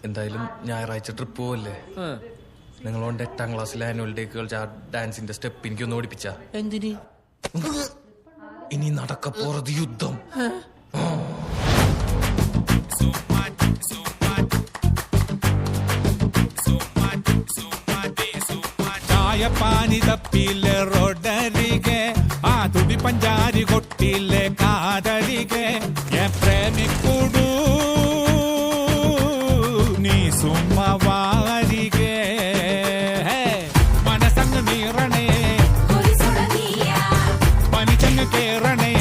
എന്തായാലും ഞായറാഴ്ച ട്രിപ്പ് പോവല്ലേ? നിങ്ങളോണ്ട് 8ാം ക്ലാസ്സിലെ ആനുവൽ ഡേ കളിച്ച ആ ഡാൻസിന്റെ സ്റ്റെപ്പ് എനിക്കൊന്ന് ഓടിപ്പിച്ച. എന്തിന്? ഇനി നടക്കപ്പോറത് യുദ്ധം. ചായപ്പാനി തപ്പിലെ റോഡരികെ ആ തുടി പഞ്ചാരി കൊട്ടിലെ കാതരികെ പ്രേമിക്കൂടൂ നീ സുമ്മവാരികെ മനസ്സങ്ങ് നീറണേ പനിച്ചങ്ങ് കേറണേ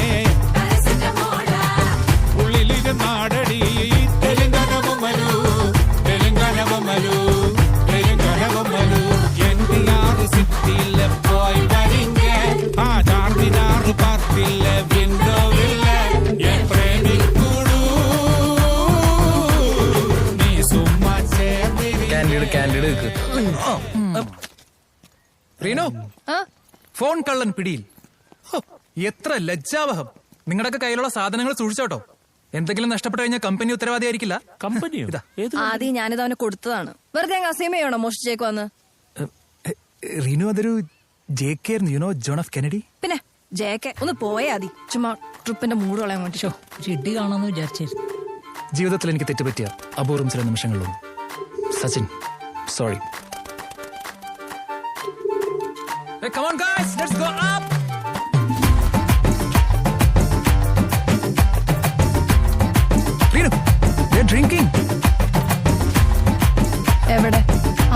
ഉള്ളിലിരു നാടടി തെലുങ്കനവുമലു തെലുങ്കനവുമലു തെലുങ്കനവുമലു NTR സിറ്റിയിലെ പോയി വരിങ്ങ ആ ചാർമിനാർ പാർട്ടിയിലെ വിൻഡോവിലെ പ്രേമിക്കൂടൂ നീ സുമ്മ ചേർന്നിരി കാൻഡിഡ് റീനോ, ഫോൺ കള്ളൻ പിടിയിൽ. എത്ര ലജ്ജാവഹം. നിങ്ങളുടെയൊക്കെ കയ്യിലുള്ള സാധനങ്ങൾ സൂക്ഷിച്ചോട്ടോ. എന്തെങ്കിലും നഷ്ടപ്പെട്ടു കഴിഞ്ഞാൽ കമ്പനി ഉത്തരവാദിയായിരിക്കില്ല. കമ്പനിയോ? ആദ്യം ഞാനിത് അവന് കൊടുത്തതാണ്. വെറുതെ അസീമയാണോ മോഷിച്ചേക്കുവന്ന്? റീനു, അതൊരു JK ആയിരുന്നു. You know John F Kennedy. പിന്നെ JK ഒന്ന് പോയാ മതി. ചുമ്മാ ട്രിപ്പിന്റെ മൂഡ് കളയാൻ വേണ്ടി. ഇടി കാണാന്ന് വിചാരിച്ചായിരുന്നു. ജീവിതത്തിൽ എനിക്ക് തെറ്റുപറ്റിയ അപൂർവം ചില നിമിഷങ്ങളിലൊന്നും. Sachin, sorry. Hey, come on guys, let's go up. Renu, they're drinking. എവിടെ?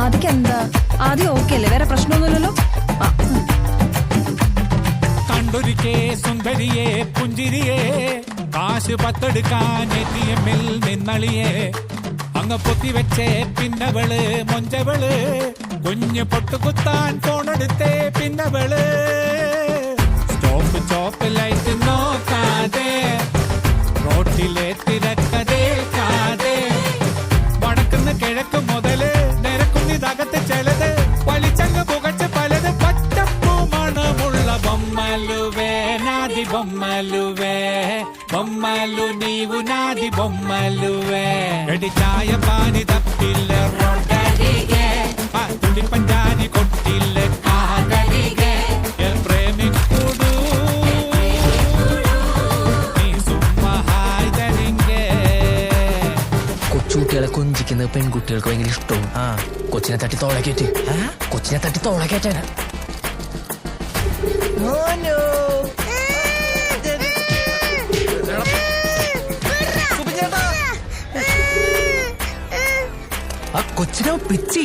ആദ്യം എന്താ? ആദ്യം ഓക്കെ അല്ലേ? വേറെ പ്രശ്നമൊന്നുമില്ലല്ലോ. കണ്ടൊരിക്കേ സുന്ദരിയെ പുഞ്ചിരിയെ കാശ് പത്തെടുക്കാൻ ATM-ൽ നിന്നളിയെ അങ്ങ് പൊത്തിവെച്ചേ പിന്നവള് മൊഞ്ചവള് കുഞ്ഞ് പൊട്ടുകുത്താൻ ഫോണെടുത്തേ പിന്നവള് സ്റ്റോപ്പ് ലൈറ്റ് നോക്കാതെ റോട്ടിലെ തിരക്കതേക്കാതെ വടക്കുന്ന് കിഴക്ക് മുതല് നിരക്കുന്നിതകത്ത് ചിലത് വലിച്ചങ്ങ് പുകച്ച് പലത് പച്ചപ്പൂ മണമുള്ള ബൊമ്മലുവേ നാദി ബൊമ്മലുവേ బొమ్మలు నీవు నాది బొమ్మలువే ఎడి చాయ పాని తప్పిల్ల రొట్టెలిగే ఆ తుడి పంజాని కొట్టిల్ల కాదలిగే ఎల్ ప్రేమికుడు നീ സുമ്മാ ഹായ്തരിങ്കേ. കൊച്ചുകുട്ടികളെ കൊഞ്ചിക്കുന്നത് പെൺകുട്ടികൾക്ക് ഭയങ്കര ഇഷ്ടവും. കൊച്ചിനെ തട്ടി തോളക്കേറ്റ്, കൊച്ചിനെ തട്ടി തോളക്കേറ്റാണ്. ആ കൊച്ചിനെ പിച്ചി